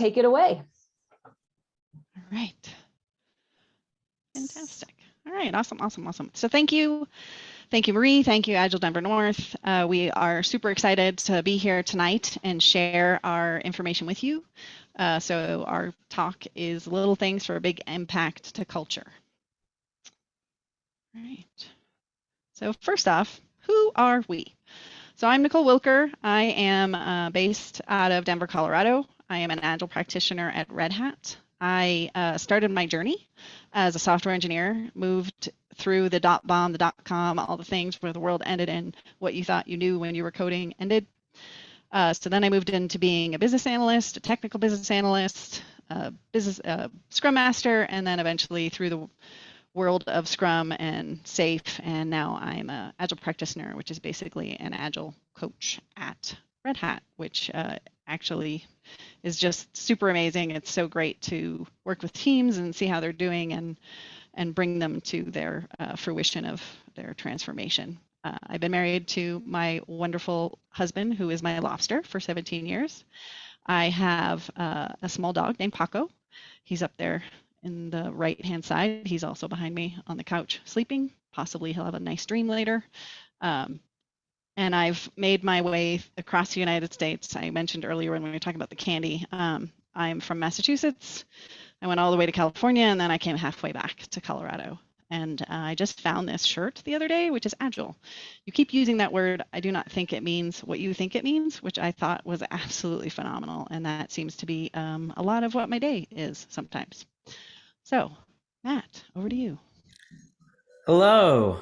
take it away. All right. Fantastic. All right. Awesome. So thank you. Thank you, Marie. Thank you, Agile Denver North. We are super excited to be here tonight and share our information with you. So our talk is Little Things for a Big Impact to Culture. All right. So first off, who are we? So I'm Nicole Wilker. I am based out of Denver, Colorado. I am an Agile practitioner at Red Hat. I started my journey as a software engineer, moved through the .bomb, the .com, all the things where the world ended and what you thought you knew when you were coding ended. So then I moved into being a business analyst, a technical business analyst, Scrum Master, and then eventually through the world of Scrum and SAFe, and now I'm an Agile practitioner, which is basically an Agile coach at Red Hat, which actually is just super amazing. It's so great to work with teams and see how they're doing and bring them to their fruition of their transformation. I've been married to my wonderful husband, who is my lobster, for 17 years. I have a small dog named Paco. He's up there in the right-hand side. He's also behind me on the couch sleeping. Possibly he'll have a nice dream later. And I've made my way across the United States. I mentioned earlier when we were talking about the candy, I'm from Massachusetts. I went all the way to California, and then I came halfway back to Colorado. And I just found this shirt the other day, which is Agile. You keep using that word. I do not think it means what you think it means, which I thought was absolutely phenomenal. And that seems to be a lot of what my day is sometimes. So, Matt, over to you. Hello.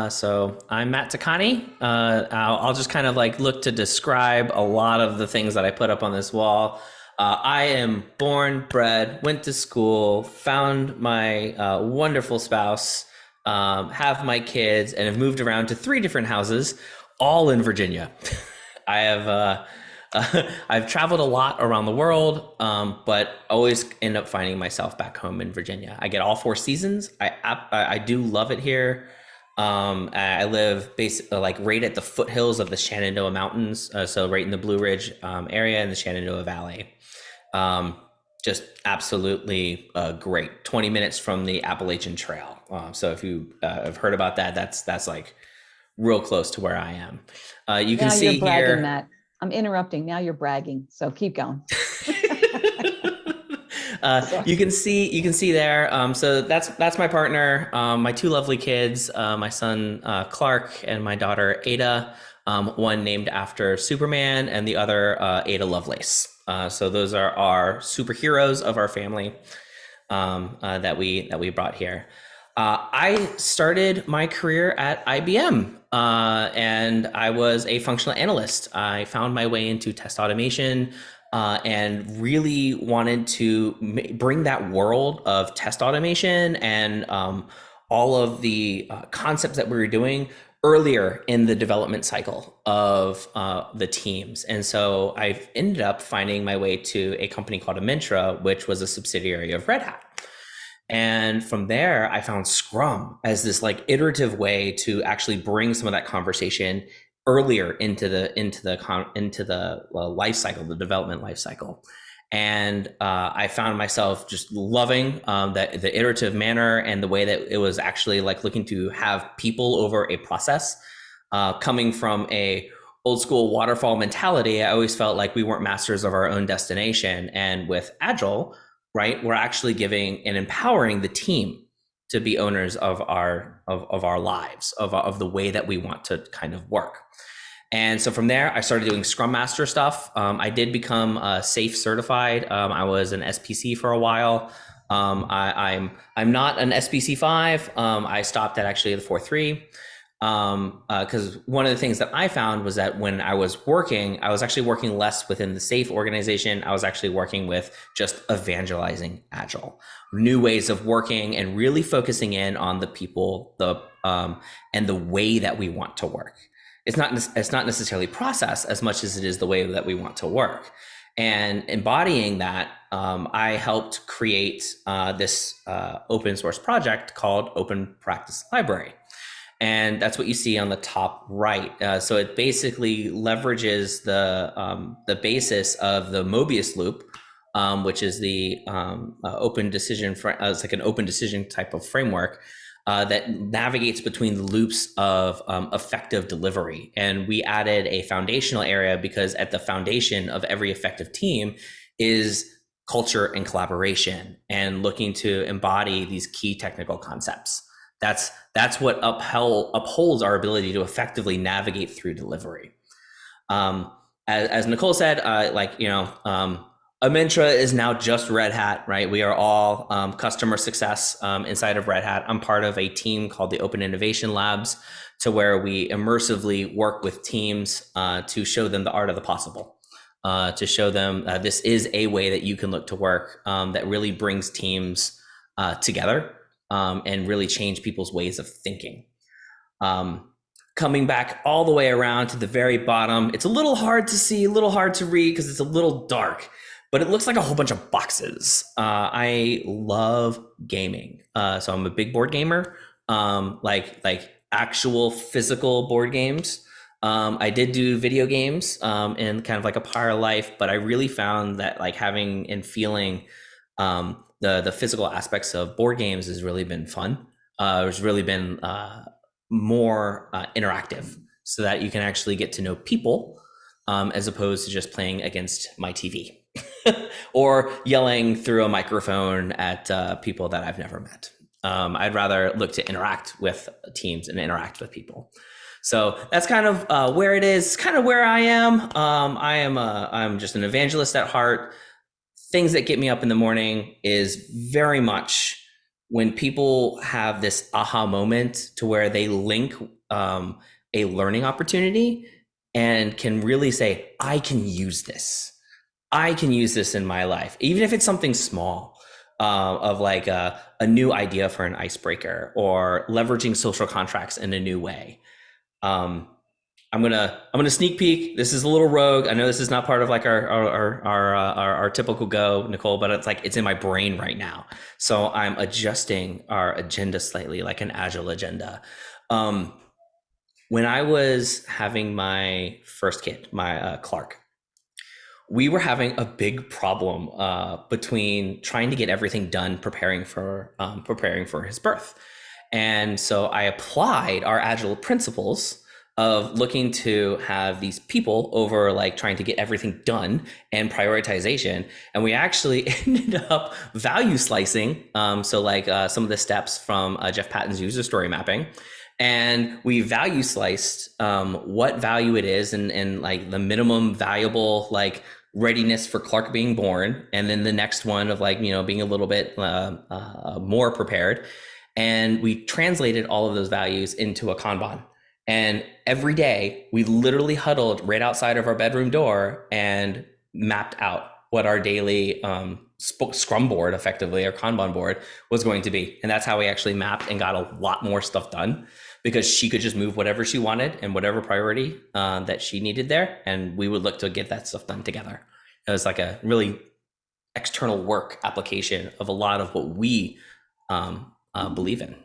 So I'm Matt Takane. I'll just kind of like look to describe a lot of the things that I put up on this wall. I am born, bred, went to school, found my wonderful spouse, have my kids, and have moved around to 3 different houses, all in Virginia. I have I've traveled a lot around the world, but always end up finding myself back home in Virginia. I get all 4 seasons. I do love it here. I live basically like right at the foothills of the Shenandoah Mountains, so right in the Blue Ridge area in the Shenandoah Valley. Just absolutely great. 20 minutes from the Appalachian Trail. So if you have heard about that, that's like real close to where I am. You can see you're bragging, here. Matt. I'm interrupting. Now you're bragging. So keep going. You can see there. So that's my partner, my 2 lovely kids, my son Clark and my daughter Ada. One named after Superman and the other Ada Lovelace. So those are our superheroes of our family that we brought here. I started my career at IBM and I was a functional analyst. I found my way into test automation and really wanted to bring that world of test automation and all of the concepts that we were doing earlier in the development cycle of the teams. And so I ended up finding my way to a company called Amintra, which was a subsidiary of Red Hat. And from there, I found Scrum as this like iterative way to actually bring some of that conversation earlier into the life cycle, the development life cycle. And I found myself just loving the iterative manner and the way that it was actually like looking to have people over a process. Coming from a old school waterfall mentality, I always felt like we weren't masters of our own destination. And with Agile, right, we're actually giving and empowering the team to be owners of our lives, of the way that we want to kind of work. And so from there, I started doing Scrum Master stuff. I did become SAFe certified. I was an SPC for a while. I'm not an SPC 5. I stopped at actually the 4.3. Because one of the things that I found was that when I was working, I was actually working less within the SAFe organization. I was actually working with just evangelizing Agile, new ways of working, and really focusing in on the people, and the way that we want to work. It's not necessarily process as much as it is the way that we want to work. And embodying that, I helped create this open source project called Open Practice Library. And that's what you see on the top right. So it basically leverages the basis of the Mobius loop which is the open decision, it's like an open decision type of framework that navigates between the loops of effective delivery. And we added a foundational area because at the foundation of every effective team is culture and collaboration, and looking to embody these key technical concepts. That's what upholds our ability to effectively navigate through delivery. As Nicole said, Amintra is now just Red Hat, right? We are all customer success inside of Red Hat. I'm part of a team called the Open Innovation Labs, to where we immersively work with teams to show them the art of the possible, to show them this is a way that you can look to work that really brings teams together and really change people's ways of thinking. Coming back all the way around to the very bottom, it's a little hard to see, a little hard to read because it's a little dark, but it looks like a whole bunch of boxes. I love gaming. So I'm a big board gamer, like actual physical board games. I did do video games in kind of like a prior life, but I really found that like having and feeling the physical aspects of board games has really been fun. It's really been more interactive, so that you can actually get to know people as opposed to just playing against my TV or yelling through a microphone at people that I've never met. I'd rather look to interact with teams and interact with people. So that's kind of where it is, kind of where I am. I'm just an evangelist at heart. Things that get me up in the morning is very much when people have this aha moment to where they link a learning opportunity and can really say, I can use this. I can use this in my life, even if it's something small, of like a new idea for an icebreaker or leveraging social contracts in a new way. I'm gonna sneak peek. This is a little rogue. I know this is not part of like our typical go, Nicole, but it's like it's in my brain right now. So I'm adjusting our agenda slightly, like an Agile agenda. When I was having my first kid, my Clark, we were having a big problem between trying to get everything done, preparing for his birth. And so I applied our Agile principles of looking to have these people over, like trying to get everything done and prioritization. And we actually ended up value slicing. So like some of the steps from Jeff Patton's user story mapping. And we value sliced what value it is and like the minimum valuable like readiness for Clark being born. And then the next one of like, being a little bit more prepared. And we translated all of those values into a Kanban. And every day we literally huddled right outside of our bedroom door and mapped out what our daily Scrum board, effectively, our Kanban board, was going to be. And that's how we actually mapped and got a lot more stuff done, because she could just move whatever she wanted and whatever priority that she needed there. And we would look to get that stuff done together. It was like a really external work application of a lot of what we believe in.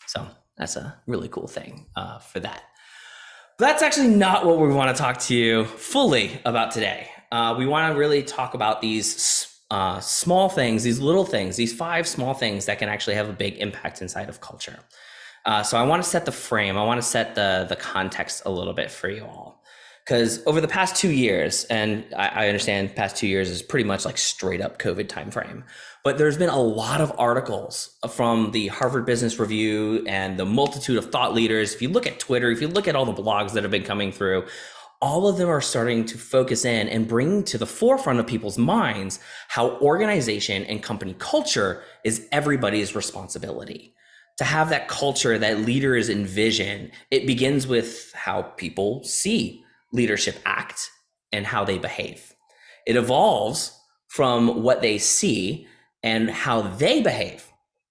So that's a really cool thing for that. But that's actually not what we want to talk to you fully about today. We want to really talk about these small things, these little things, these 5 small things that can actually have a big impact inside of culture. So I want to set the frame. I want to set the context a little bit for you all. Because over the past 2 years, and I understand past 2 years is pretty much like straight up COVID timeframe, but there's been a lot of articles from the Harvard Business Review and the multitude of thought leaders. If you look at Twitter, if you look at all the blogs that have been coming through, all of them are starting to focus in and bring to the forefront of people's minds how organization and company culture is everybody's responsibility. To have that culture that leaders envision, it begins with how people see leadership act and how they behave. It evolves from what they see and how they behave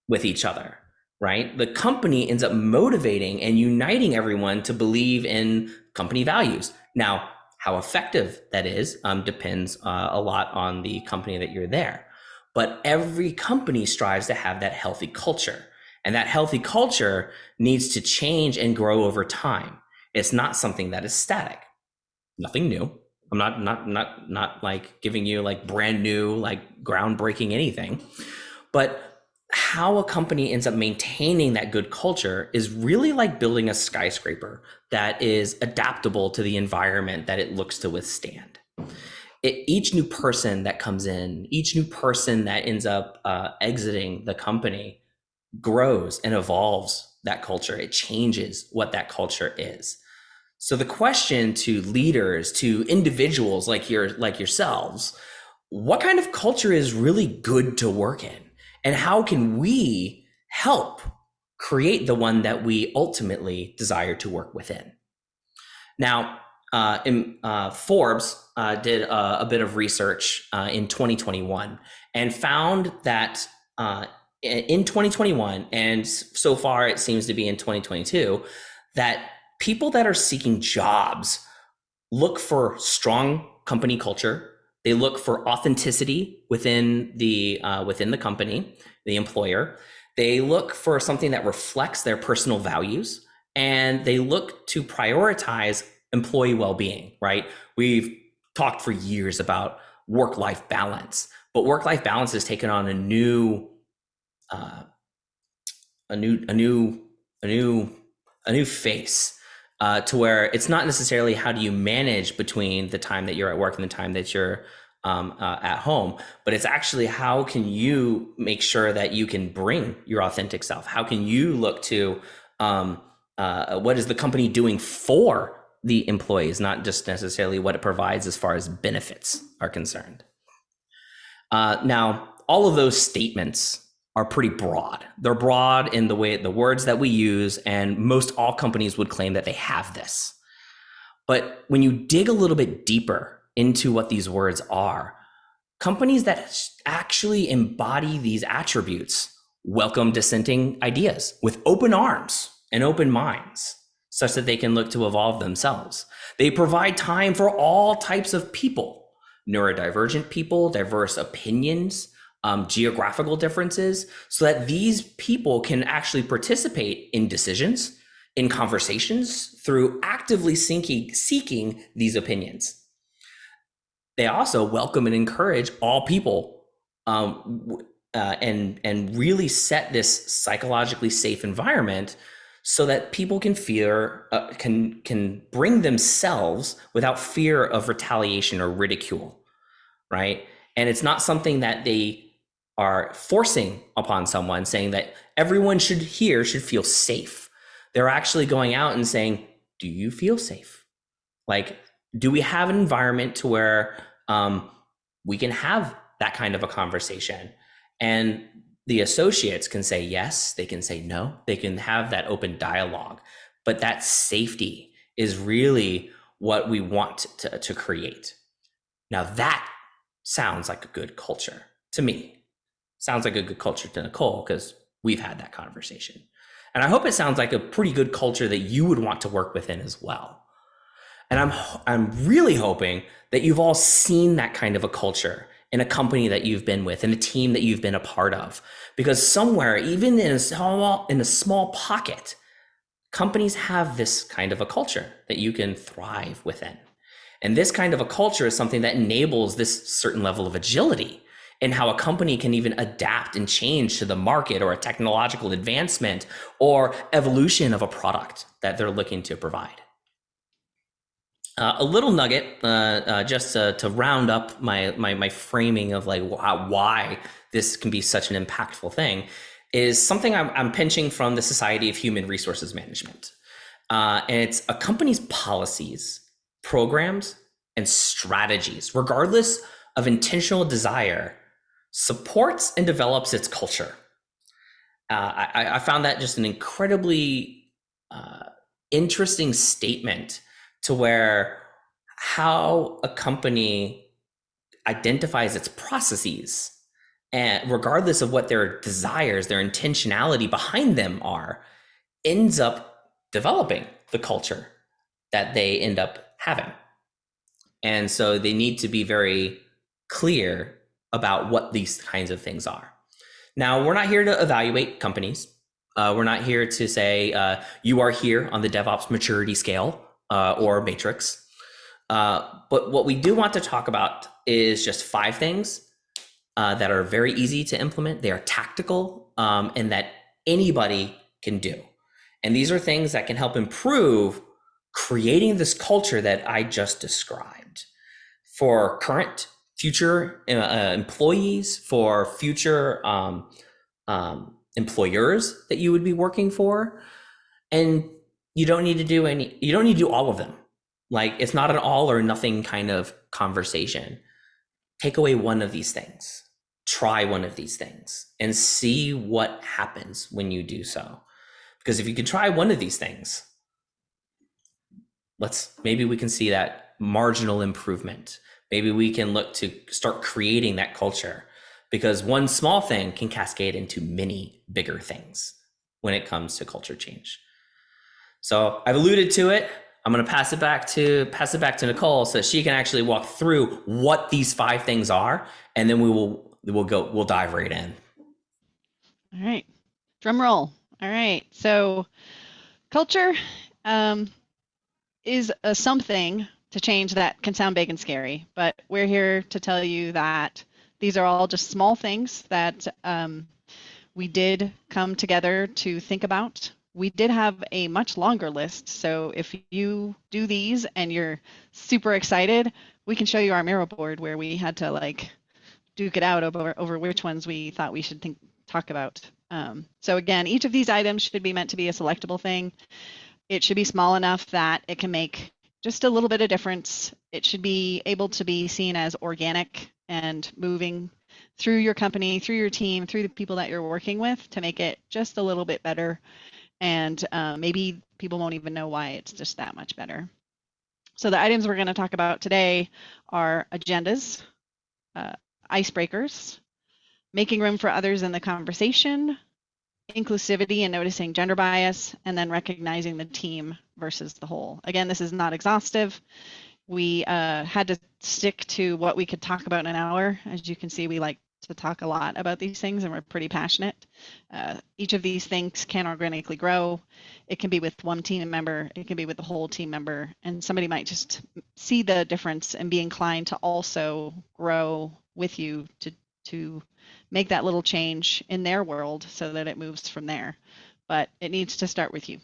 with each other, right? The company ends up motivating and uniting everyone to believe in company values. Now, how effective that is depends a lot on the company that you're there. But every company strives to have that healthy culture. And that healthy culture needs to change and grow over time. It's not something that is static. Nothing new, I'm not like giving you like brand new, like groundbreaking anything, but how a company ends up maintaining that good culture is really like building a skyscraper that is adaptable to the environment that it looks to withstand. Each new person that comes in, each new person that ends up exiting the company grows and evolves that culture. It changes what that culture is. So the question to leaders, to individuals like yourselves, what kind of culture is really good to work in? And how can we help create the one that we ultimately desire to work within? Now, Forbes did a bit of research in 2021 and found that in 2021, and so far it seems to be in 2022, that people that are seeking jobs look for strong company culture. They look for authenticity within the company, the employer. They look for something that reflects their personal values, and they look to prioritize employee well-being, right? We've talked for years about work-life balance, but work-life balance has taken on a new face, to where it's not necessarily how do you manage between the time that you're at work and the time that you're at home, but it's actually how can you make sure that you can bring your authentic self? How can you look to what is the company doing for the employees, not just necessarily what it provides as far as benefits are concerned. Now, all of those statements are pretty broad. They're broad in the words that we use, and most all companies would claim that they have this. But when you dig a little bit deeper into what these words are, companies that actually embody these attributes welcome dissenting ideas with open arms and open minds, such that they can look to evolve themselves. They provide time for all types of people, neurodivergent people, diverse opinions, geographical differences, so that these people can actually participate in decisions, in conversations, through actively seeking these opinions. They also welcome and encourage all people, and really set this psychologically safe environment so that people can can bring themselves without fear of retaliation or ridicule, right? And it's not something that they are forcing upon someone, saying that everyone should feel safe. They're actually going out and saying, do you feel safe? Like, do we have an environment to where we can have that kind of a conversation? And the associates can say yes, they can say no, they can have that open dialogue. But that safety is really what we want to create. Now that sounds like a good culture to me. Sounds like a good culture to Nicole, because we've had that conversation. And I hope it sounds like a pretty good culture that you would want to work within as well. And I'm really hoping that you've all seen that kind of a culture in a company that you've been with, in a team that you've been a part of. Because somewhere, even in a small pocket, companies have this kind of a culture that you can thrive within. And this kind of a culture is something that enables this certain level of agility in how a company can even adapt and change to the market, or a technological advancement or evolution of a product that they're looking to provide. A little nugget, just to round up my framing of like why this can be such an impactful thing, is something I'm pinching from the Society of Human Resources Management. And it's a company's policies, programs, and strategies, regardless of intentional desire, supports and develops its culture. I found that just an incredibly interesting statement, to where how a company identifies its processes, and regardless of what their desires, their intentionality behind them are, ends up developing the culture that they end up having. And so they need to be very clear about what these kinds of things are. Now, we're not here to evaluate companies. We're not here to say you are here on the DevOps maturity scale or matrix. But what we do want to talk about is just 5 things that are very easy to implement. They are tactical, and that anybody can do. And these are things that can help improve creating this culture that I just described for current, future employees, for future employers that you would be working for. And you don't need to do all of them. Like, it's not an all or nothing kind of conversation. Take away one of these things, try one of these things, and see what happens when you do so. Because if you can try one of these things, maybe we can see that marginal improvement. Maybe we can look to start creating that culture, because one small thing can cascade into many bigger things when it comes to culture change. So I've alluded to it. I'm going to pass it back to Nicole so she can actually walk through what these 5 things are, and then we'll dive right in. All right, drum roll. All right, so culture is a something to change that can sound big and scary, but we're here to tell you that these are all just small things that we did come together to think about. We did have a much longer list, so if you do these and you're super excited, we can show you our Miro board where we had to like duke it out over which ones we thought we should talk about. So again, each of these items should be meant to be a selectable thing. It should be small enough that it can make just a little bit of difference. It should be able to be seen as organic and moving through your company, through your team, through the people that you're working with to make it just a little bit better. And maybe people won't even know why it's just that much better. So the items we're going to talk about today are agendas, icebreakers, making room for others in the conversation, inclusivity and noticing gender bias, and then recognizing the team versus the whole. Again, this is not exhaustive. We had to stick to what we could talk about in an hour. As you can see, we like to talk a lot about these things and we're pretty passionate. Each of these things can organically grow. It can be with one team member, it can be with the whole team member, and somebody might just see the difference and be inclined to also grow with you to make that little change in their world so that it moves from there. But it needs to start with you.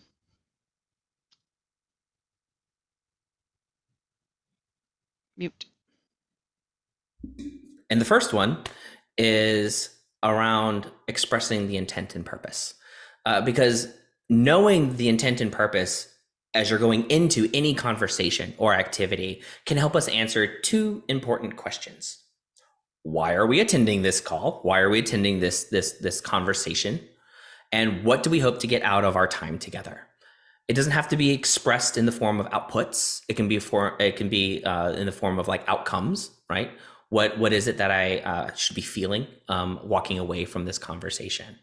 Mute. And the first one is around expressing the intent and purpose. Because knowing the intent and purpose as you're going into any conversation or activity can help us answer 2 important questions. Why are we attending this call? Why are we attending this conversation? And what do we hope to get out of our time together? It doesn't have to be expressed in the form of outputs. It can be in the form of like outcomes, right? What is it that I should be feeling walking away from this conversation?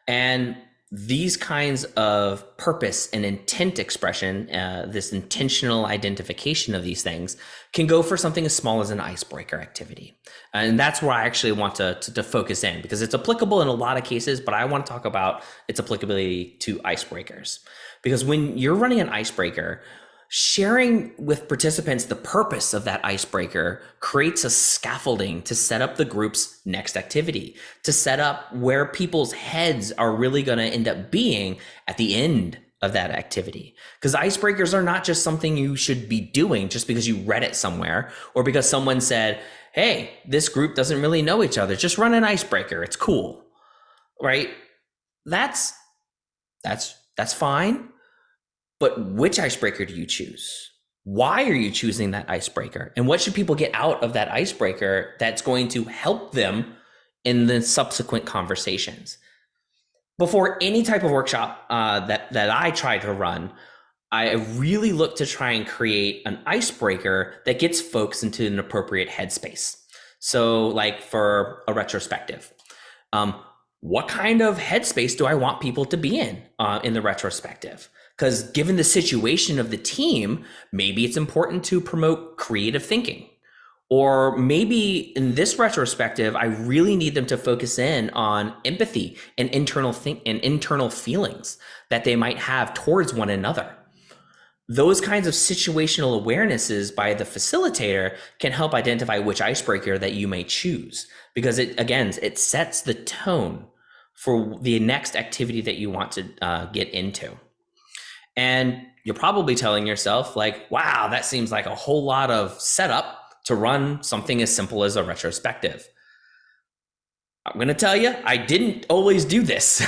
And these kinds of purpose and intent expression, this intentional identification of these things can go for something as small as an icebreaker activity. And that's where I actually want to focus in, because it's applicable in a lot of cases, but I want to talk about its applicability to icebreakers. Because when you're running an icebreaker, sharing with participants the purpose of that icebreaker creates a scaffolding to set up the group's next activity, to set up where people's heads are really going to end up being at the end of that activity. Because icebreakers are not just something you should be doing just because you read it somewhere or because someone said, hey, this group doesn't really know each other. Just run an icebreaker. It's cool, right? That's fine. But which icebreaker do you choose? Why are you choosing that icebreaker? And what should people get out of that icebreaker that's going to help them in the subsequent conversations? Before any type of workshop that I try to run, I really look to try and create an icebreaker that gets folks into an appropriate headspace. So like for a retrospective, what kind of headspace do I want people to be in the retrospective? Because given the situation of the team, maybe it's important to promote creative thinking. Or maybe in this retrospective, I really need them to focus in on empathy and internal feelings that they might have towards one another. those kinds of situational awarenesses by the facilitator can help identify which icebreaker that you may choose, because it sets the tone for the next activity that you want to get into. And you're probably telling yourself like, wow, that seems like a whole lot of setup to run something as simple as a retrospective. I'm going to tell you, I didn't always do this.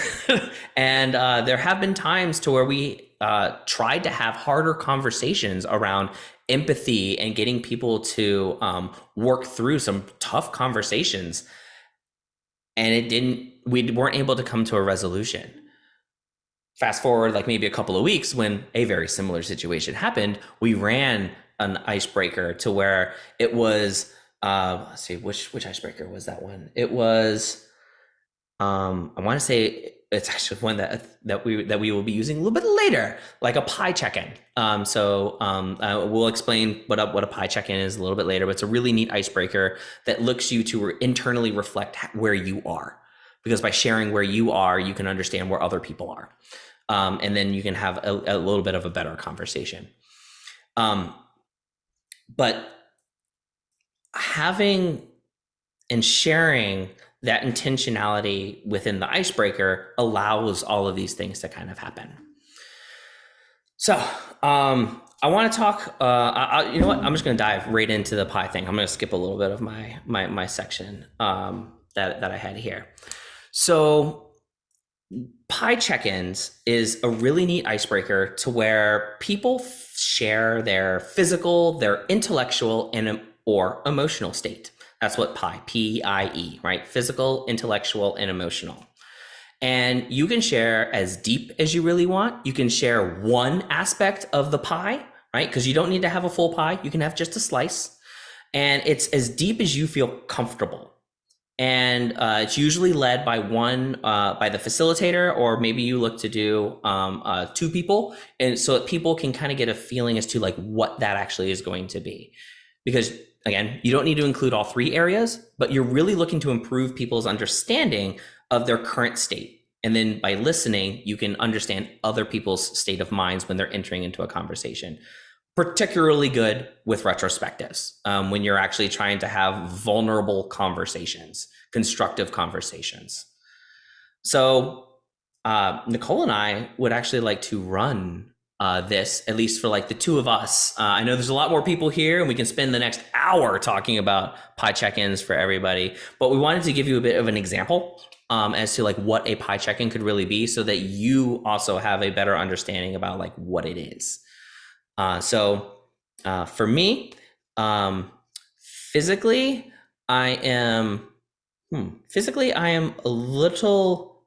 And there have been times to where we tried to have harder conversations around empathy and getting people to work through some tough conversations. And we weren't able to come to a resolution. Fast forward like maybe a couple of weeks when a very similar situation happened, we ran an icebreaker to where it was, let's see, which icebreaker was that one? It was, I want to say it's actually one that we will be using a little bit later, like a pie check-in. We'll explain what a pie check-in is a little bit later, but it's a really neat icebreaker that looks you to internally reflect where you are, because by sharing where you are, you can understand where other people are. And then you can have a little bit of a better conversation. But having and sharing that intentionality within the icebreaker allows all of these things to kind of happen. So I want to talk, you know what, I'm just going to dive right into the pie thing. I'm going to skip a little bit of my section that I had here. So pie check-ins is a really neat icebreaker to where people share their physical, their intellectual, or emotional state. That's what pie, P-I-E, right? Physical, intellectual, and emotional. And you can share as deep as you really want. You can share one aspect of the pie, right? Because you don't need to have a full pie. You can have just a slice. And it's as deep as you feel comfortable. And it's usually led by by the facilitator, or maybe you look to do 2 people. And so that people can kind of get a feeling as to like what that actually is going to be. Because again, you don't need to include all 3 areas, but you're really looking to improve people's understanding of their current state. And then by listening, you can understand other people's state of minds when they're entering into a conversation. Particularly good with retrospectives, when you're actually trying to have vulnerable conversations, constructive conversations. So Nicole and I would actually like to run this, at least for like the 2 of us. I know there's a lot more people here and we can spend the next hour talking about pie check-ins for everybody, but we wanted to give you a bit of an example as to like what a pie check-in could really be, so that you also have a better understanding about like what it is. For me, physically, I am a little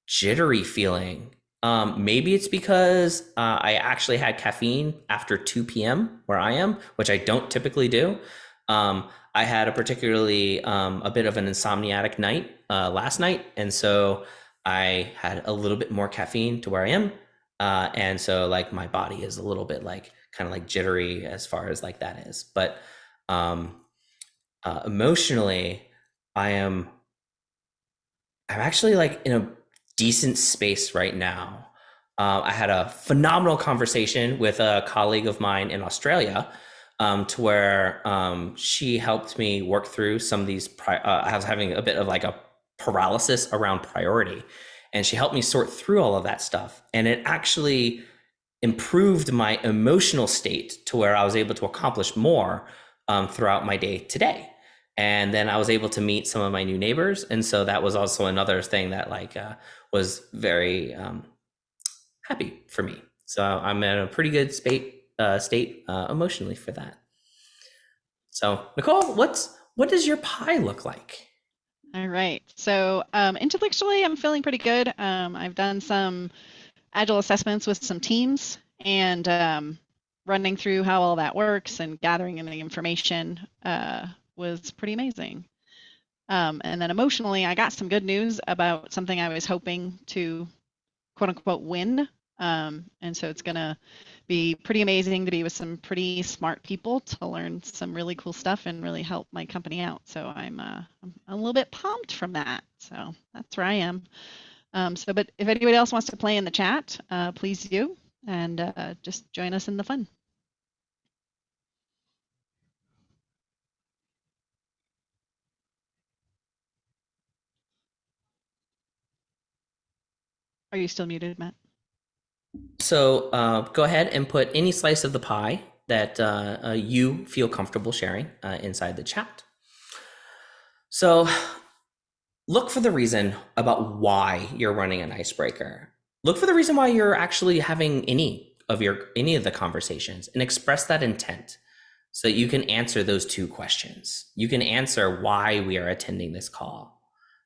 jittery feeling. Maybe it's because I actually had caffeine after 2 p.m. where I am, which I don't typically do. I had a particularly a bit of an insomniatic night last night, and so I had a little bit more caffeine to where I am. And so like my body is a little bit like kind of like jittery as far as like that is. But emotionally, I'm actually like in a decent space right now. I had a phenomenal conversation with a colleague of mine in Australia, to where she helped me work through some of these. I was having a bit of like a paralysis around priority. And she helped me sort through all of that stuff. And it actually improved my emotional state to where I was able to accomplish more throughout my day today. And then I was able to meet some of my new neighbors. And so that was also another thing that like was very happy for me. So I'm in a pretty good state emotionally for that. So Nicole, what does your pie look like? All right. So intellectually, I'm feeling pretty good. I've done some Agile assessments with some teams, and running through how all that works and gathering any information was pretty amazing. And then emotionally, I got some good news about something I was hoping to quote unquote win. And so it's going to be pretty amazing to be with some pretty smart people to learn some really cool stuff and really help my company out. So I'm a little bit pumped from that. So that's where I am. But if anybody else wants to play in the chat, please do. and just join us in the fun. Are you still muted, Matt? So go ahead and put any slice of the pie that you feel comfortable sharing inside the chat. So look for the reason about why you're running an icebreaker. Look for the reason why you're actually having any of the conversations, and express that intent so that you can answer those two questions. You can answer why we are attending this call,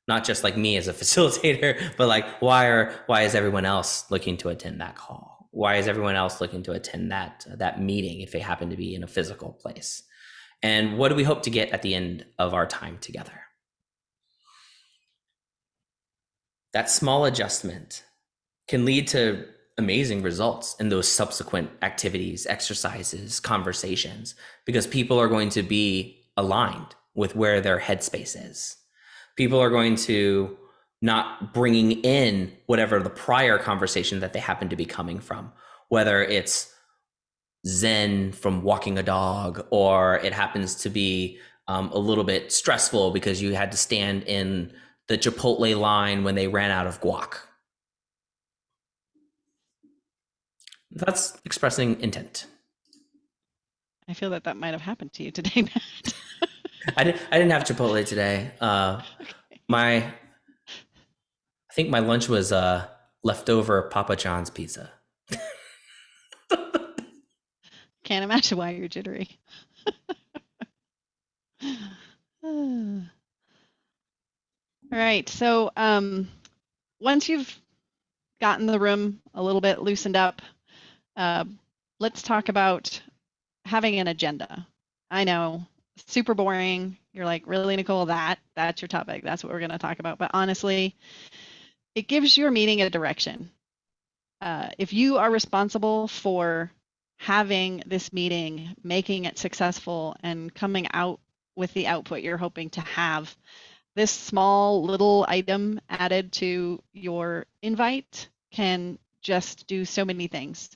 not just like me as a facilitator, but like why is everyone else looking to attend that call? Why is everyone else looking to attend that meeting if they happen to be in a physical place? And what do we hope to get at the end of our time together? That small adjustment can lead to amazing results in those subsequent activities, exercises, conversations, because people are going to be aligned with where their headspace is. People are going to not bringing in whatever the prior conversation that they happen to be coming from, whether it's Zen from walking a dog, or it happens to be a little bit stressful because you had to stand in the Chipotle line when they ran out of guac. That's expressing intent. I feel that might have happened to you today, Matt. I didn't have Chipotle today. Okay. I think my lunch was leftover Papa John's pizza. Can't imagine why you're jittery. All right, so once you've gotten the room a little bit loosened up, let's talk about having an agenda. I know, super boring. You're like, really, Nicole, that's your topic. That's what we're going to talk about. But honestly, it gives your meeting a direction. If you are responsible for having this meeting, making it successful, and coming out with the output you're hoping to have, this small little item added to your invite can just do so many things.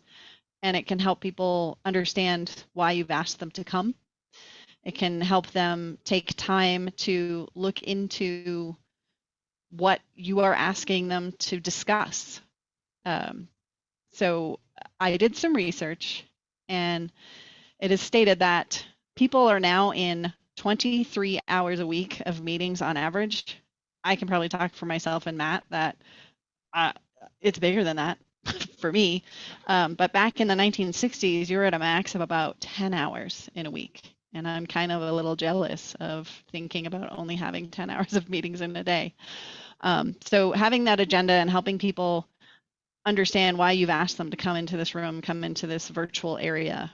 And it can help people understand why you've asked them to come. It can help them take time to look into what you are asking them to discuss. So I did some research, and it is stated that people are now in 23 hours a week of meetings on average. I can probably talk for myself and Matt that it's bigger than that for me. But back in the 1960s, you were at a max of about 10 hours in a week. And I'm kind of a little jealous of thinking about only having 10 hours of meetings in a day. So having that agenda and helping people understand why you've asked them to come into this room, come into this virtual area,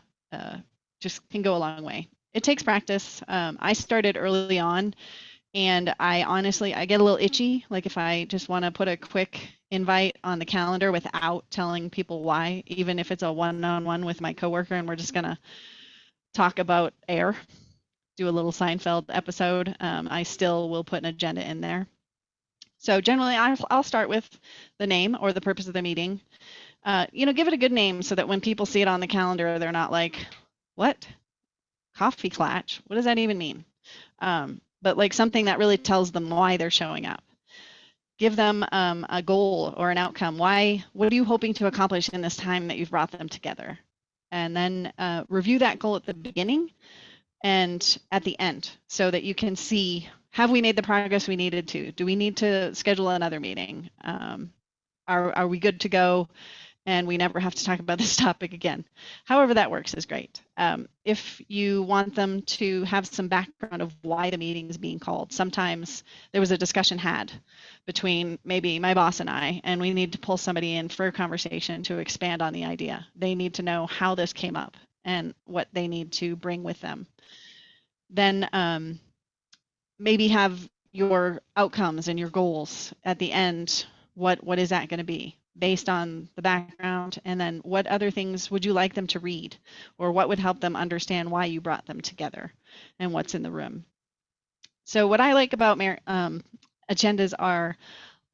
just can go a long way. It takes practice. I started early on, and I get a little itchy. Like if I just want to put a quick invite on the calendar without telling people why, even if it's a one-on-one with my coworker and we're just gonna talk about air, do a little Seinfeld episode, I still will put an agenda in there. So generally, I'll start with the name or the purpose of the meeting. Give it a good name so that when people see it on the calendar, they're not like, what? Coffee Clatch? What does that even mean? But like something that really tells them why they're showing up. Give them a goal or an outcome. What are you hoping to accomplish in this time that you've brought them together? And then review that goal at the beginning and at the end so that you can see, have we made the progress we needed to? Do we need to schedule another meeting? Are we good to go? And we never have to talk about this topic again. However that works is great. If you want them to have some background of why the meeting is being called, sometimes there was a discussion had between maybe my boss and we need to pull somebody in for a conversation to expand on the idea. They need to know how this came up and what they need to bring with them. Then maybe have your outcomes and your goals at the end. What is that going to be based on the background? And then what other things would you like them to read, or what would help them understand why you brought them together and what's in the room? So what I like about agendas are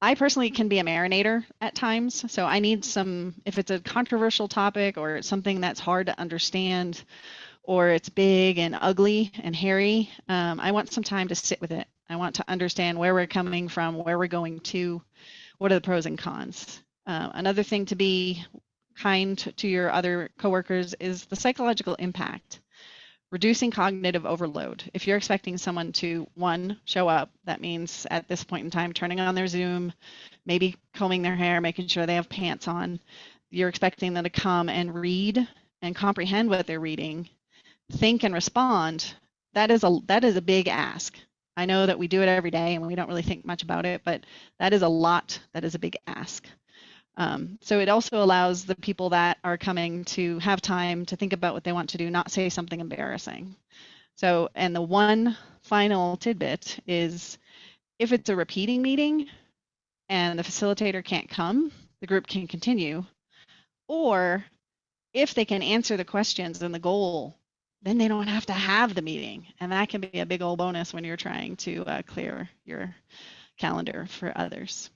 I personally can be a marinator at times. So I need some, if it's a controversial topic or it's something that's hard to understand or it's big and ugly and hairy, I want some time to sit with it. I want to understand where we're coming from, where we're going to, what are the pros and cons. Another thing to be kind to your other coworkers is the psychological impact. Reducing cognitive overload. If you're expecting someone to, one, show up, that means at this point in time turning on their Zoom, maybe combing their hair, making sure they have pants on. You're expecting them to come and read and comprehend what they're reading, think and respond. That is a big ask. I know that we do it every day and we don't really think much about it, but that is a lot. That is a big ask. So it also allows the people that are coming to have time to think about what they want to do, not say something embarrassing. So, and the one final tidbit is if it's a repeating meeting and the facilitator can't come, the group can continue. Or if they can answer the questions and the goal, then they don't have to have the meeting. And that can be a big old bonus when you're trying to clear your calendar for others.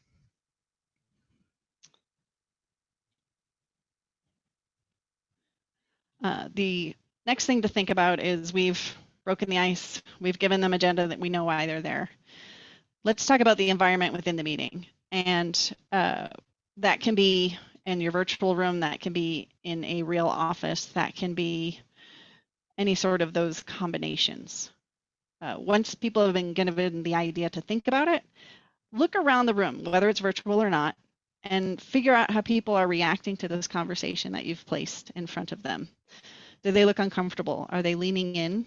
The next thing to think about is we've broken the ice. We've given them agenda that we know why they're there. Let's talk about the environment within the meeting. And that can be in your virtual room, that can be in a real office, that can be any sort of those combinations. Once people have been given the idea to think about it, look around the room, whether it's virtual or not, and figure out how people are reacting to this conversation that you've placed in front of them. Do they look uncomfortable? Are they leaning in,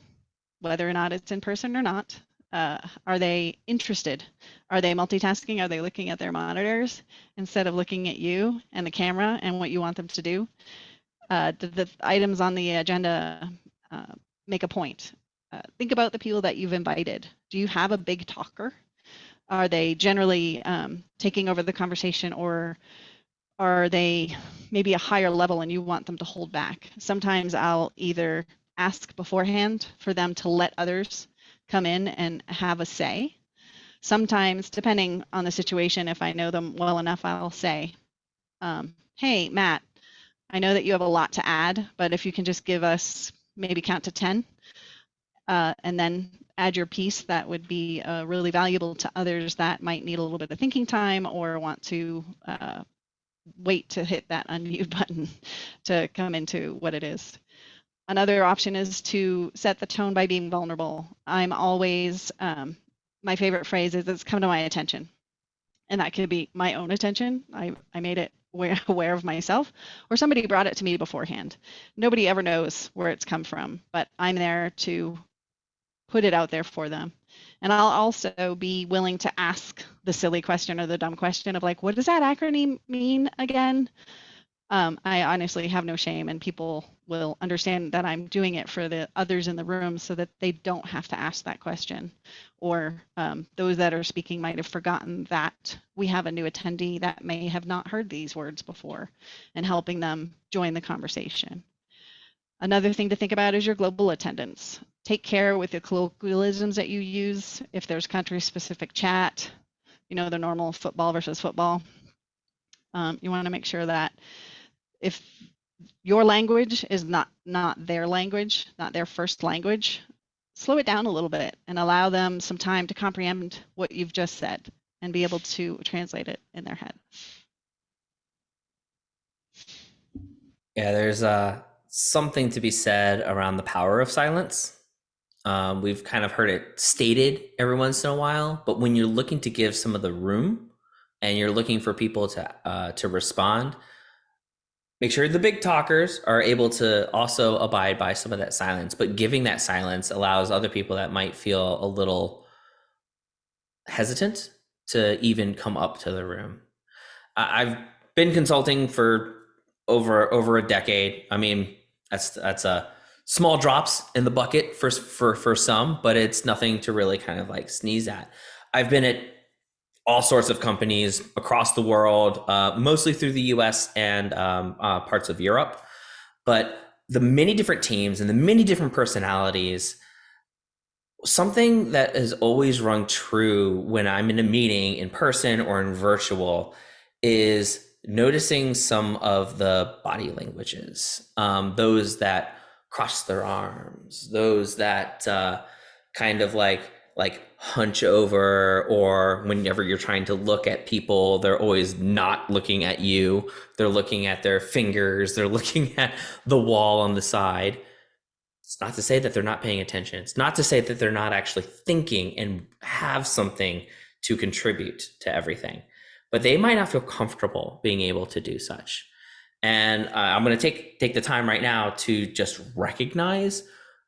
whether or not it's in person or not? Are they interested? Are they multitasking? Are they looking at their monitors instead of looking at you and the camera and what you want them to do? The items on the agenda make a point. Think about the people that you've invited. Do you have a big talker? Are they generally taking over the conversation, or are they maybe a higher level and you want them to hold back? Sometimes I'll either ask beforehand for them to let others come in and have a say. Sometimes, depending on the situation, if I know them well enough, I'll say, hey, Matt, I know that you have a lot to add, but if you can just give us, maybe count to 10, and then add your piece, that would be really valuable to others that might need a little bit of thinking time or want to wait to hit that unmute button to come into what it is. Another option is to set the tone by being vulnerable. I'm always, my favorite phrase is, it's come to my attention. And that could be my own attention. I made it aware of myself, or somebody brought it to me beforehand. Nobody ever knows where it's come from, but I'm there to put it out there for them. And I'll also be willing to ask the silly question or the dumb question of like, what does that acronym mean again? I honestly have no shame, and people will understand that I'm doing it for the others in the room so that they don't have to ask that question. Or those that are speaking might have forgotten that we have a new attendee that may have not heard these words before, and helping them join the conversation. Another thing to think about is your global attendance. Take care with the colloquialisms that you use. If there's country-specific chat, you know, the normal football versus football. You want to make sure that if your language is not their language, not their first language, slow it down a little bit and allow them some time to comprehend what you've just said and be able to translate it in their head. Yeah, there's something to be said around the power of silence. We've kind of heard it stated every once in a while, but when you're looking to give some of the room and you're looking for people to respond, make sure the big talkers are able to also abide by some of that silence, but giving that silence allows other people that might feel a little hesitant to even come up to the room. I've been consulting for over a decade. I mean, that's a small drops in the bucket for some, but it's nothing to really kind of like sneeze at. I've been at all sorts of companies across the world, mostly through the US and parts of Europe. But the many different teams and the many different personalities, Something that has always rung true when I'm in a meeting in person or in virtual is noticing some of the body languages, those that cross their arms, those that kind of like hunch over, or whenever you're trying to look at people, they're always not looking at you. They're looking at their fingers. They're looking at the wall on the side. It's not to say that they're not paying attention. It's not to say that they're not actually thinking and have something to contribute to everything, but they might not feel comfortable being able to do such. And I'm going to take the time right now to just recognize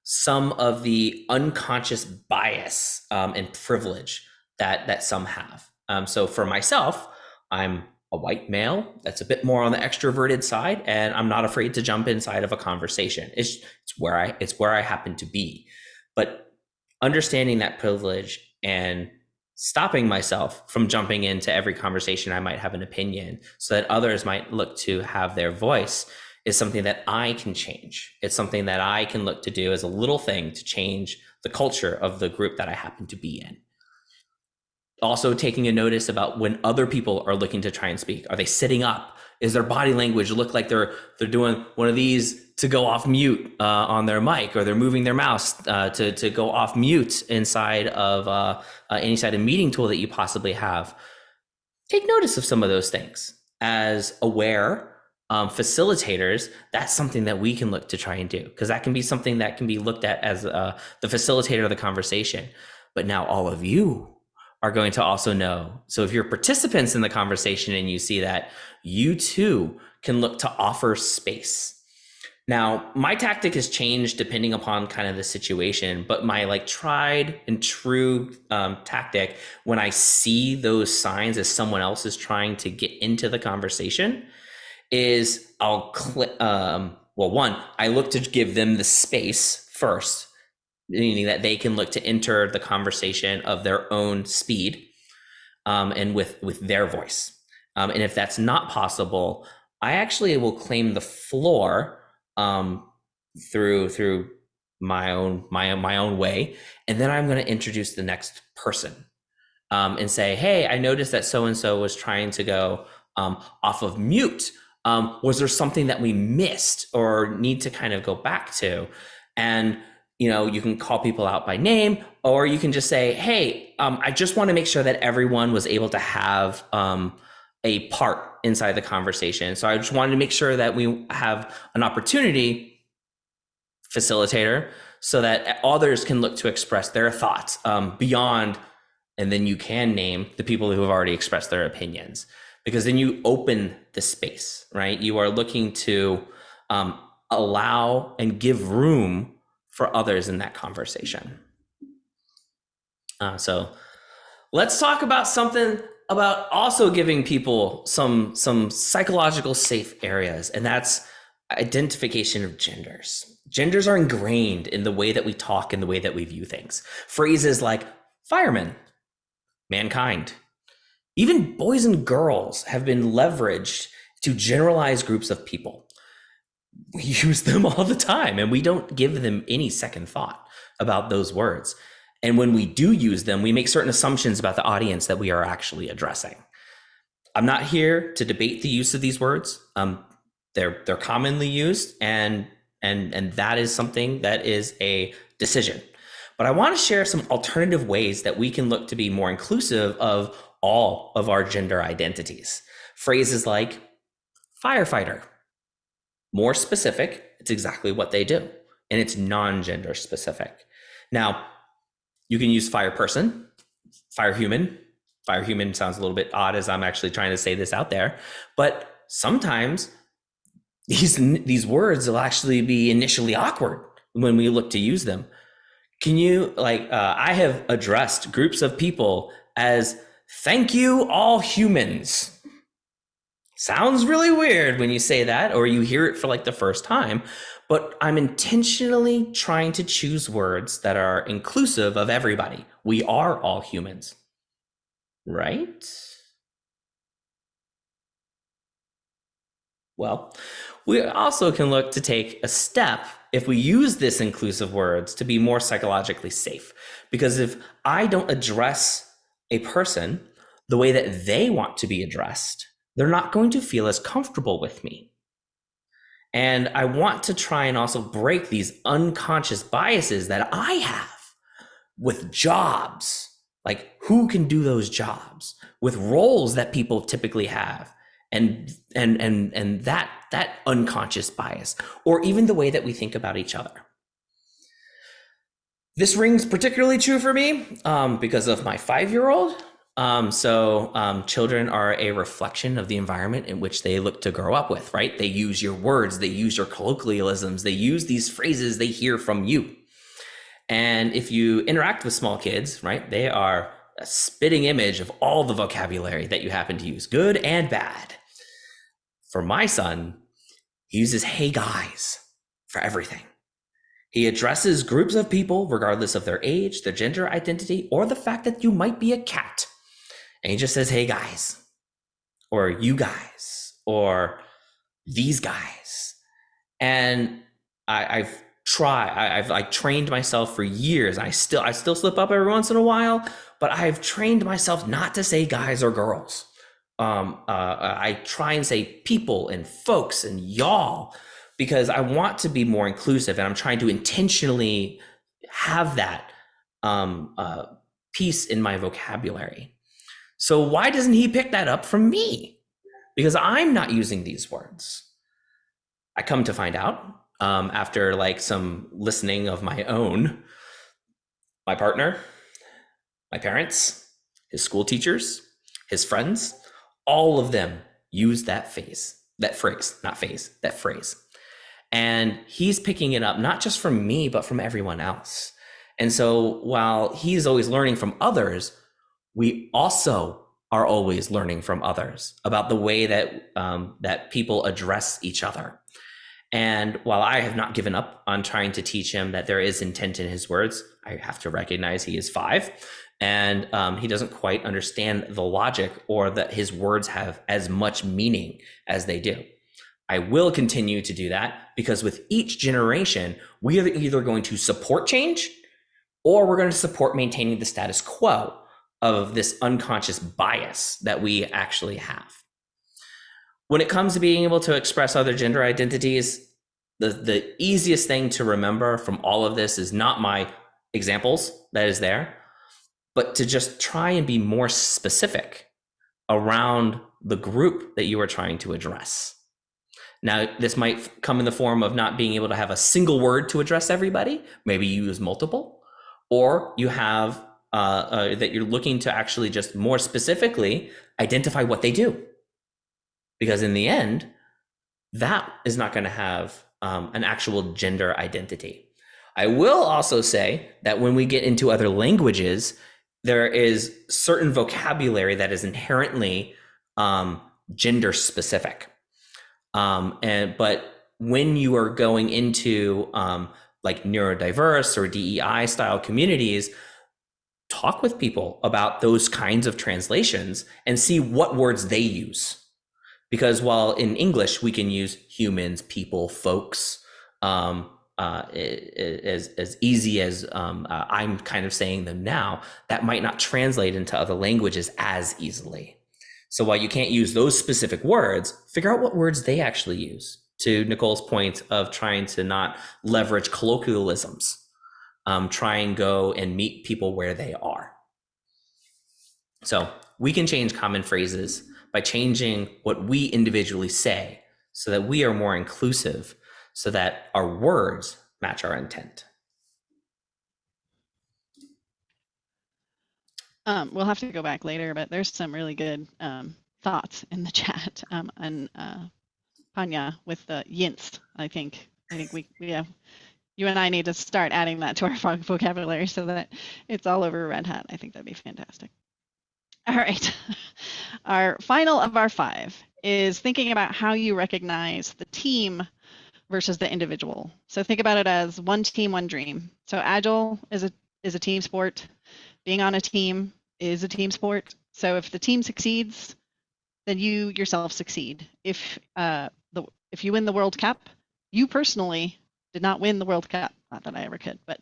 some of the unconscious bias and privilege that some have. So for myself, I'm a white male that's a bit more on the extroverted side, and I'm not afraid to jump inside of a conversation. It's where I happen to be. But understanding that privilege and stopping myself from jumping into every conversation I might have an opinion so that others might look to have their voice is something that I can change. It's something that I can look to do as a little thing to change the culture of the group that I happen to be in. Also taking a notice about when other people are looking to try and speak. Are they sitting up? Is their body language look like they're doing one of these to go off mute on their mic, or they're moving their mouse to go off mute inside of any side of meeting tool that you possibly have? Take notice of some of those things. As aware facilitators, that's something that we can look to try and do, because that can be something that can be looked at as the facilitator of the conversation. But now all of you are going to also know. So if you're participants in the conversation and you see that, you too can look to offer space. Now, my tactic has changed depending upon kind of the situation, but my like tried and true tactic when I see those signs as someone else is trying to get into the conversation is I'll click. One, I look to give them the space first, meaning that they can look to enter the conversation of their own speed and with their voice. And if that's not possible, I actually will claim the floor through my own way, and then I'm going to introduce the next person and say, "Hey, I noticed that so and so was trying to go off of mute. Was there something that we missed or need to kind of go back to?" And you can call people out by name, or you can just say, "Hey, I just want to make sure that everyone was able to have a part inside the conversation. So I just wanted to make sure that we have an opportunity, facilitator, so that others can look to express their thoughts beyond," and then you can name the people who have already expressed their opinions, because then you open the space, right? You are looking to allow and give room for others in that conversation. So let's talk about something about also giving people some psychological safe areas, and that's identification of genders. Genders are ingrained in the way that we talk and the way that we view things. Phrases like fireman, mankind, even boys and girls have been leveraged to generalize groups of people. We use them all the time, and we don't give them any second thought about those words. And when we do use them, we make certain assumptions about the audience that we are actually addressing. I'm not here to debate the use of these words. They're commonly used, and that is something that is a decision. But I want to share some alternative ways that we can look to be more inclusive of all of our gender identities. Phrases like firefighter. More specific, it's exactly what they do, and it's non-gender specific. Now, you can use fire person, fire human. Fire human sounds a little bit odd as I'm actually trying to say this out there, but sometimes these words will actually be initially awkward when we look to use them. Can you, I have addressed groups of people as "thank you, all humans." Sounds really weird when you say that, or you hear it for like the first time, but I'm intentionally trying to choose words that are inclusive of everybody. We are all humans, right? Well, we also can look to take a step if we use this inclusive words to be more psychologically safe. Because if I don't address a person the way that they want to be addressed, they're not going to feel as comfortable with me. And I want to try and also break these unconscious biases that I have with jobs, like who can do those jobs, with roles that people typically have, and that unconscious bias, or even the way that we think about each other. This rings particularly true for me because of my 5-year-old. Children are a reflection of the environment in which they look to grow up with, right? They use your words, they use your colloquialisms, they use these phrases they hear from you. And if you interact with small kids, right, they are a spitting image of all the vocabulary that you happen to use, good and bad. For my son, he uses "hey guys" for everything. He addresses groups of people regardless of their age, their gender identity, or the fact that you might be a cat. And he just says, "hey guys," or "you guys," or "these guys." And I've trained myself for years. I still slip up every once in a while, but I've trained myself not to say guys or girls. I try and say people and folks and y'all, because I want to be more inclusive, and I'm trying to intentionally have that piece in my vocabulary. So why doesn't he pick that up from me? Because I'm not using these words. I come to find out after like some listening of my own, my partner, my parents, his school teachers, his friends, all of them use that phrase. And he's picking it up not just from me, but from everyone else. And so while he's always learning from others, we also are always learning from others about the way that that people address each other. And while I have not given up on trying to teach him that there is intent in his words, I have to recognize he is 5, and he doesn't quite understand the logic, or that his words have as much meaning as they do. I will continue to do that, because with each generation, we are either going to support change, or we're going to support maintaining the status quo of this unconscious bias that we actually have. When it comes to being able to express other gender identities, the easiest thing to remember from all of this is not my examples that is there, but to just try and be more specific around the group that you are trying to address. Now, this might come in the form of not being able to have a single word to address everybody. Maybe you use multiple, or you have that you're looking to actually just more specifically identify what they do. Because in the end, that is not going to have an actual gender identity. I will also say that when we get into other languages, there is certain vocabulary that is inherently gender specific. But when you are going into like neurodiverse or DEI style communities, talk with people about those kinds of translations and see what words they use. Because while in English we can use humans, people, folks, as easy as I'm kind of saying them now, that might not translate into other languages as easily. So while you can't use those specific words, figure out what words they actually use. To Nicole's point of trying to not leverage colloquialisms, try and go and meet people where they are. So we can change common phrases by changing what we individually say, so that we are more inclusive, so that our words match our intent. We'll have to go back later, but there's some really good thoughts in the chat. And Panya with the yints, I think we have, you and I need to start adding that to our vocabulary so that it's all over Red Hat. I think that'd be fantastic. All right. Our final of our 5 is thinking about how you recognize the team versus the individual. So think about it as one team, one dream. So Agile is a team sport. Being on a team is a team sport. So if the team succeeds, then you yourself succeed. If you win the World Cup, you personally did not win the World Cup. Not that I ever could, but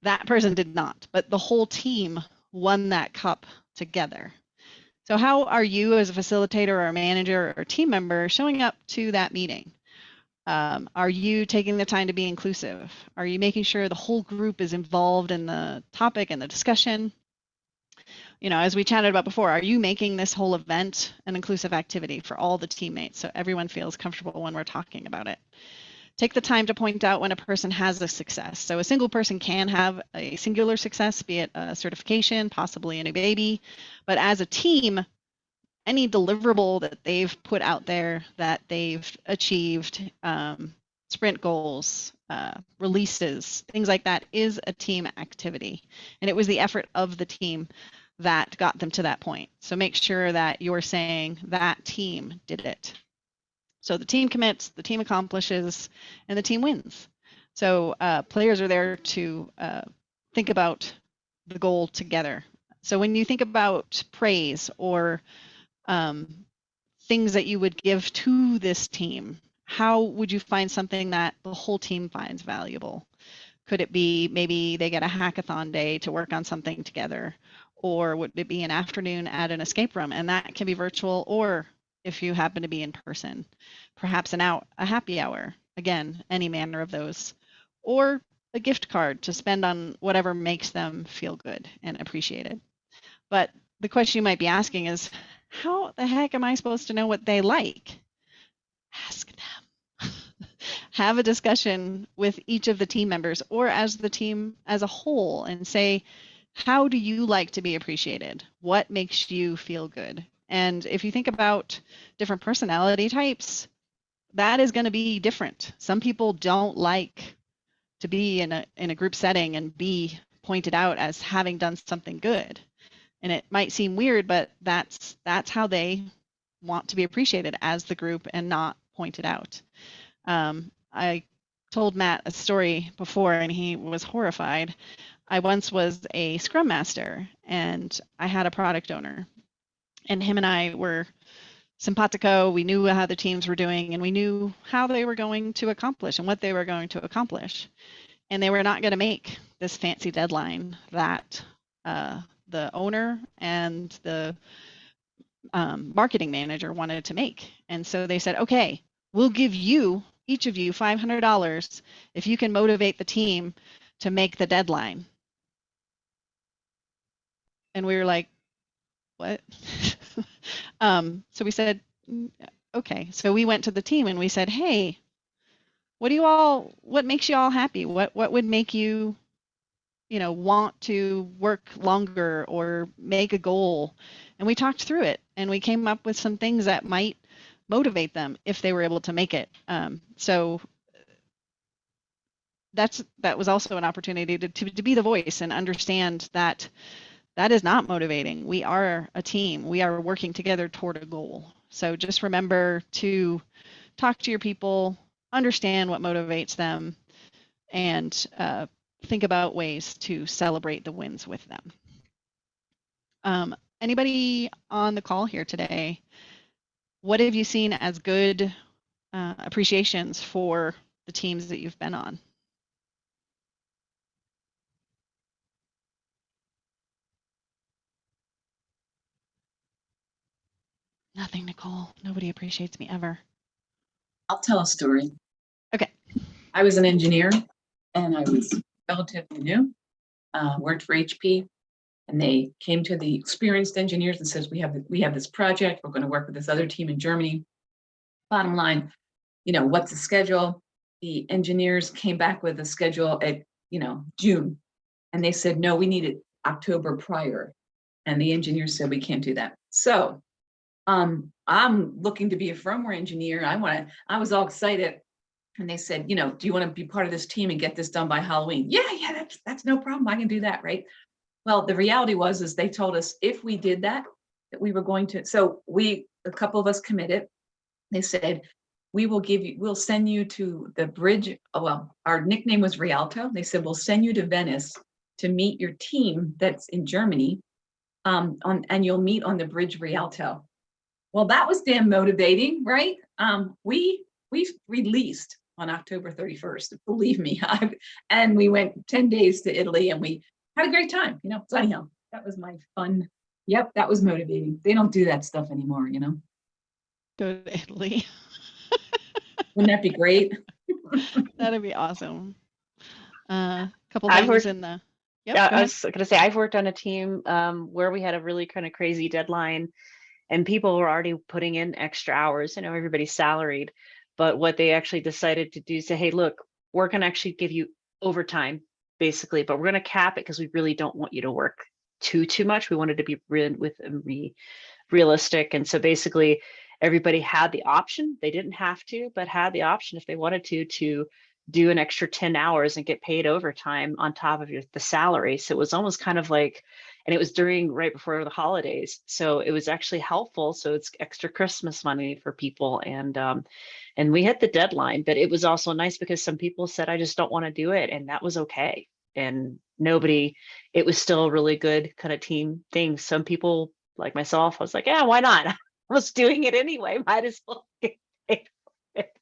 that person did not. But the whole team won that cup together. So how are you as a facilitator or a manager or team member showing up to that meeting? Are you taking the time to be inclusive? Are you making sure the whole group is involved in the topic and the discussion? You know, as we chatted about before, are you making this whole event an inclusive activity for all the teammates so everyone feels comfortable when we're talking about it? Take the time to point out when a person has a success. So a single person can have a singular success, be it a certification, possibly a new baby, but as a team, any deliverable that they've put out there that they've achieved, sprint goals, releases, things like that is a team activity. And it was the effort of the team that got them to that point. So make sure that you're saying that team did it. So the team commits, the team accomplishes, and the team wins. So players are there to think about the goal together. So when you think about praise or things that you would give to this team, how would you find something that the whole team finds valuable? Could it be maybe they get a hackathon day to work on something together? Or would it be an afternoon at an escape room? And that can be virtual, or if you happen to be in person, perhaps a happy hour, again, any manner of those, or a gift card to spend on whatever makes them feel good and appreciated. But the question you might be asking is, how the heck am I supposed to know what they like? Ask them. Have a discussion with each of the team members or as the team as a whole and say, how do you like to be appreciated? What makes you feel good? And if you think about different personality types, that is going to be different. Some people don't like to be in a group setting and be pointed out as having done something good. And it might seem weird, but that's how they want to be appreciated as the group and not pointed out. I told Matt a story before and he was horrified. I once was a Scrum Master and I had a product owner, and him and I were simpatico. We knew how the teams were doing and we knew how they were going to accomplish and what they were going to accomplish. And they were not going to make this fancy deadline that the owner and the marketing manager wanted to make. And so they said, okay, we'll give you, each of you, $500 if you can motivate the team to make the deadline. And we were like, what? So we said, okay. So we went to the team and we said, hey, what makes you all happy? What would make you, want to work longer or make a goal? And we talked through it and we came up with some things that might motivate them if they were able to make it. So that was also an opportunity to be the voice and understand that is not motivating. We are a team. We are working together toward a goal. So just remember to talk to your people, understand what motivates them, and think about ways to celebrate the wins with them. Anybody on the call here today, what have you seen as good appreciations for the teams that you've been on? Nothing, Nicole. Nobody appreciates me ever. I'll tell a story. Okay. I was an engineer and I was relatively new, worked for HP, and they came to the experienced engineers and says, we have this project, we're going to work with this other team in Germany. Bottom line, what's the schedule? The engineers came back with a schedule at, June. And they said, no, we need it October prior. And the engineers said, we can't do that. So I'm looking to be a firmware engineer. I was all excited. And they said, do you want to be part of this team and get this done by Halloween? Yeah, that's no problem. I can do that, right? Well, the reality is they told us if we did that we were going to, so a couple of us committed. They said, we'll send you to the bridge. Well, our nickname was Rialto. They said, we'll send you to Venice to meet your team that's in Germany, and you'll meet on the bridge Rialto. Well, that was damn motivating, right? We released on October 31st. Believe me. And we went 10 days to Italy and we had a great time. So anyhow, that was my fun. Yep, that was motivating. They don't do that stuff anymore, Go to Italy. Wouldn't that be great? That'd be awesome. Couple I've things worked- in the. Yep, Yeah, go I ahead. was going to say, I've worked on a team where we had a really kind of crazy deadline and people were already putting in extra hours. Everybody's salaried, but what they actually decided to do is say, hey, look, we're going to actually give you overtime, basically, but we're going to cap it because we really don't want you to work too much. We wanted to be realistic. And so basically, everybody had the option. They didn't have to, but had the option if they wanted to do an extra 10 hours and get paid overtime on top of the salary. So it was almost kind of like, and it was right before the holidays. So it was actually helpful. So it's extra Christmas money for people. And we hit the deadline, but it was also nice because some people said, I just don't want to do it. And that was okay. And it was still a really good kind of team thing. Some people like myself, I was like, yeah, why not? I was doing it anyway. Might as well get paid for it.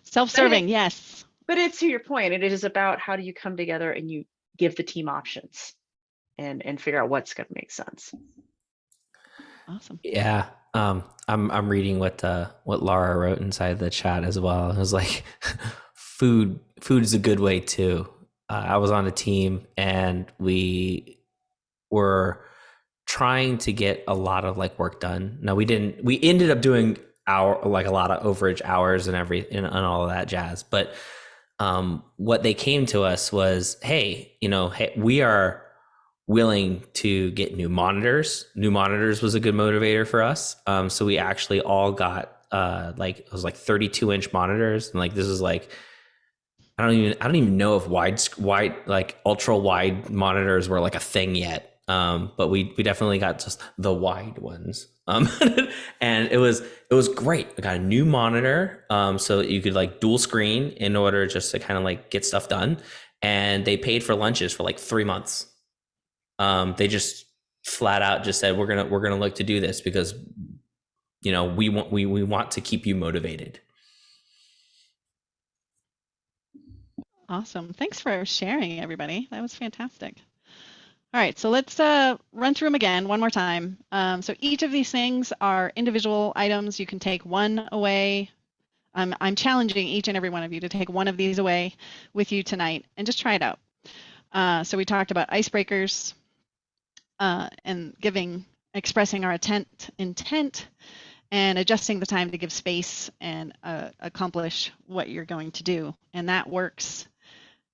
Self-serving, yes. But it's to your point. It is about how do you come together and you give the team options and figure out what's going to make sense. Awesome. Yeah. I'm reading what Laura wrote inside the chat as well. It was like, food is a good way too. I was on a team and we were trying to get a lot of work done. Now we ended up doing a lot of overage hours and and all of that jazz. But what they came to us was, hey, we are willing to get new monitors. New monitors was a good motivator for us. So we actually all got it was 32-inch monitors, and this is I don't even know if wide ultra wide monitors were a thing yet. But we definitely got just the wide ones. And it was great. I got a new monitor, so that you could dual screen in order just to kind of get stuff done. And they paid for lunches for 3 months. They just flat out just said, we're gonna look to do this because we want to keep you motivated. Awesome. Thanks for sharing, everybody. That was fantastic. All right, so let's run through them again one more time. So each of these things are individual items. You can take one away. I'm challenging each and every one of you to take one of these away with you tonight and just try it out. So we talked about icebreakers and expressing our intent and adjusting the time to give space and accomplish what you're going to do. And that works.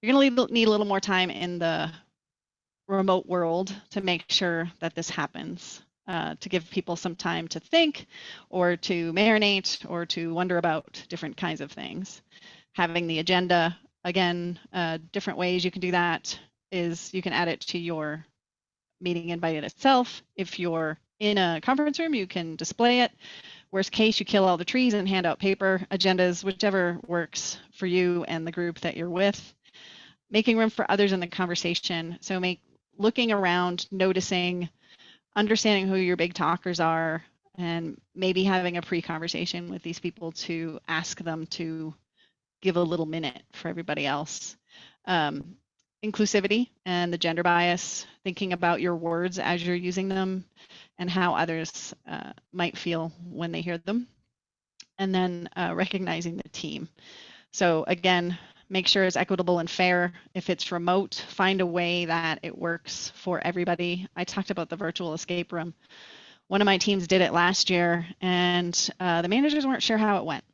You're going to need a little more time in the remote world to make sure that this happens, to give people some time to think or to marinate or to wonder about different kinds of things. Having the agenda, again, different ways you can do that is you can add it to your meeting invite itself. If you're in a conference room, you can display it. Worst case, you kill all the trees and hand out paper agendas, whichever works for you and the group that you're with. Making room for others in the conversation. So looking around, noticing, understanding who your big talkers are, and maybe having a pre-conversation with these people to ask them to give a little minute for everybody else. Inclusivity and the gender bias, thinking about your words as you're using them and how others might feel when they hear them. And then recognizing the team. So again, make sure it's equitable and fair. If it's remote, find a way that it works for everybody. I talked about the virtual escape room. One of my teams did it last year, and the managers weren't sure how it went.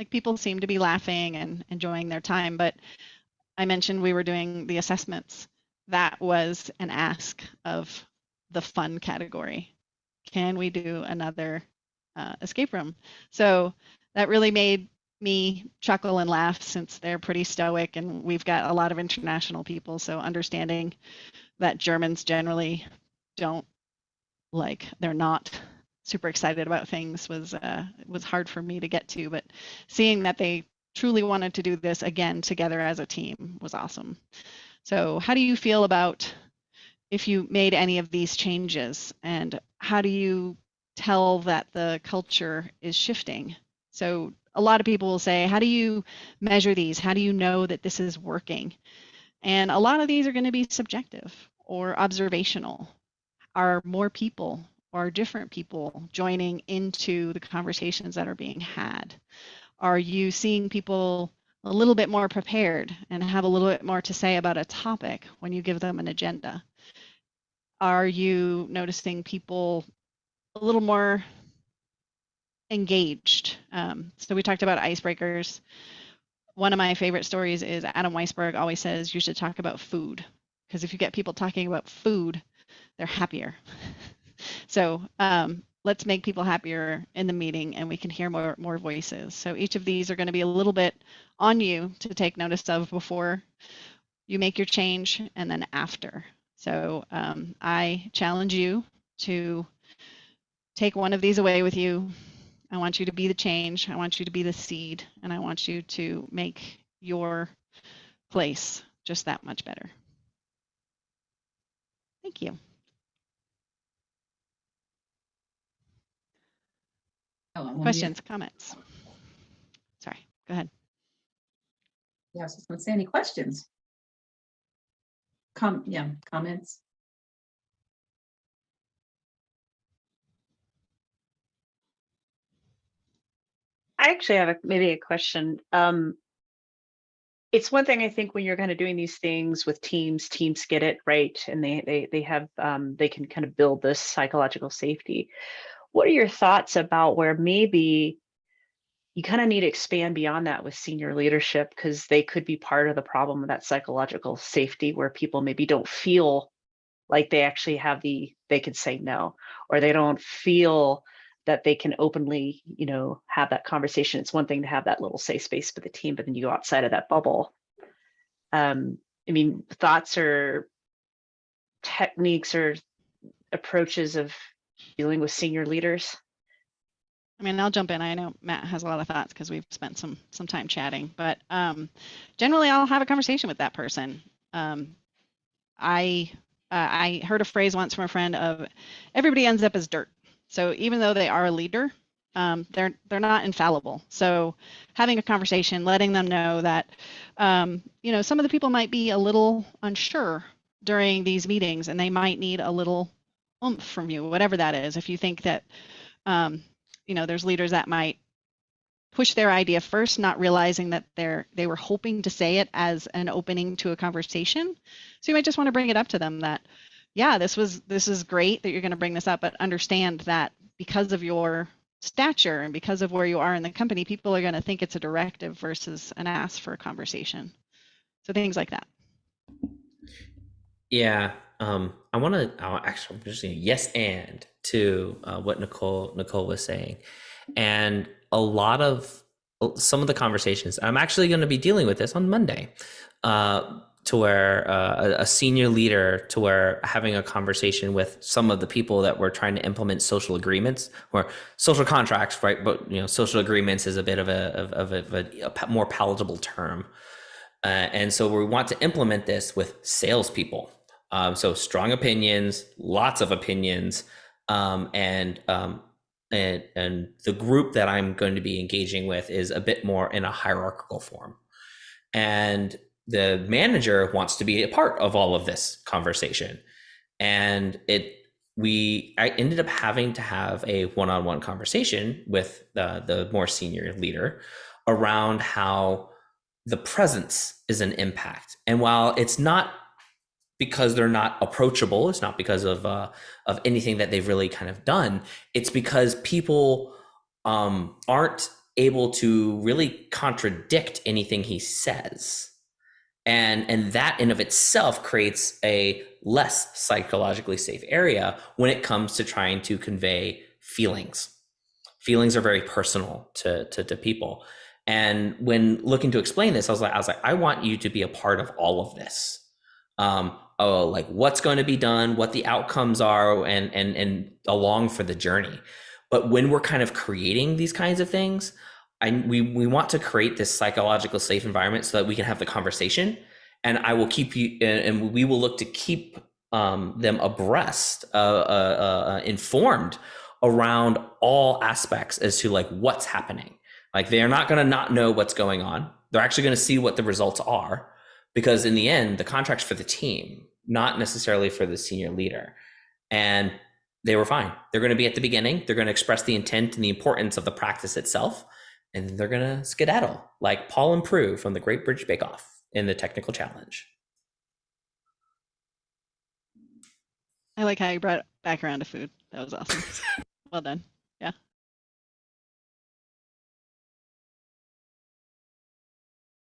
People seemed to be laughing and enjoying their time, but I mentioned we were doing the assessments. That was an ask of the fun category. Can we do another escape room? So that really made me chuckle and laugh, since they're pretty stoic and we've got a lot of international people. So understanding that Germans generally they're not super excited about things was hard for me to get to, but seeing that they truly wanted to do this again together as a team was awesome. So how do you feel about if you made any of these changes, and how do you tell that the culture is shifting? So a lot of people will say, how do you measure these? How do you know that this is working? And a lot of these are going to be subjective or observational. Are more people or different people joining into the conversations that are being had? Are you seeing people a little bit more prepared and have a little bit more to say about a topic when you give them an agenda? Are you noticing people a little more engaged? So we talked about icebreakers. One of my favorite stories is Adam Weisberg always says you should talk about food, because if you get people talking about food, they're happier. So let's make people happier in the meeting, and we can hear more voices. So each of these are going to be a little bit on you to take notice of before you make your change and then after. So I challenge you to take one of these away with you. I want you to be the change. I want you to be the seed, and I want you to make your place just that much better. Thank you. Questions, comments? Sorry, go ahead. Yeah, I was just going to say, any questions? Comments? I actually have maybe a question. It's one thing, I think, when you're kind of doing these things with teams get it right, and they have they can kind of build this psychological safety. What are your thoughts about where maybe you kind of need to expand beyond that with senior leadership, because they could be part of the problem of that psychological safety, where people maybe don't feel like they actually have they could say no, or they don't feel that they can openly, have that conversation. It's one thing to have that little safe space for the team, but then you go outside of that bubble. Thoughts or techniques or approaches of dealing with senior leaders? I'll jump in. I know Matt has a lot of thoughts because we've spent some time chatting, but generally I'll have a conversation with that person. I heard a phrase once from a friend of everybody ends up as dirt. So even though they are a leader, they're not infallible. So having a conversation, letting them know that, some of the people might be a little unsure during these meetings, and they might need a little oomph from you, whatever that is. If you think that, there's leaders that might push their idea first, not realizing that they were hoping to say it as an opening to a conversation. So you might just want to bring it up to them that, yeah, this is great that you're going to bring this up, but understand that because of your stature and because of where you are in the company, people are going to think it's a directive versus an ask for a conversation. So things like that. Yeah, I want to actually I'm just saying yes and to what Nicole was saying, and some of the conversations I'm actually going to be dealing with this on Monday, to where a senior leader, to where having a conversation with some of the people that we're trying to implement social agreements or social contracts, right? But social agreements is a bit of a more palatable term, and so we want to implement this with salespeople. So strong opinions, lots of opinions, and the group that I'm going to be engaging with is a bit more in a hierarchical form, and the manager wants to be a part of all of this conversation. And I ended up having to have a one-on-one conversation with the more senior leader around how the presence is an impact. And while it's not because they're not approachable, it's not because of anything that they've really kind of done, it's because people aren't able to really contradict anything he says. And that in of itself creates a less psychologically safe area when it comes to trying to convey feelings. Feelings are very personal to people. And when looking to explain this, I was like, I want you to be a part of all of this. Like what's going to be done, what the outcomes are, and along for the journey. But when we're kind of creating these kinds of things, we want to create this psychological safe environment so that we can have the conversation, and I will keep you, and we will look to keep them abreast, informed around all aspects as to like what's happening. Like they are not going to not know what's going on. They're actually going to see what the results are, because in the end, the contract's for the team, not necessarily for the senior leader. And they were fine. They're going to be at the beginning. They're going to express the intent and the importance of the practice itself. And then they're going to skedaddle like Paul and Prue from the Great British Bake Off in the technical challenge. I like how you brought it back around to food. That was awesome. Well done. Yeah.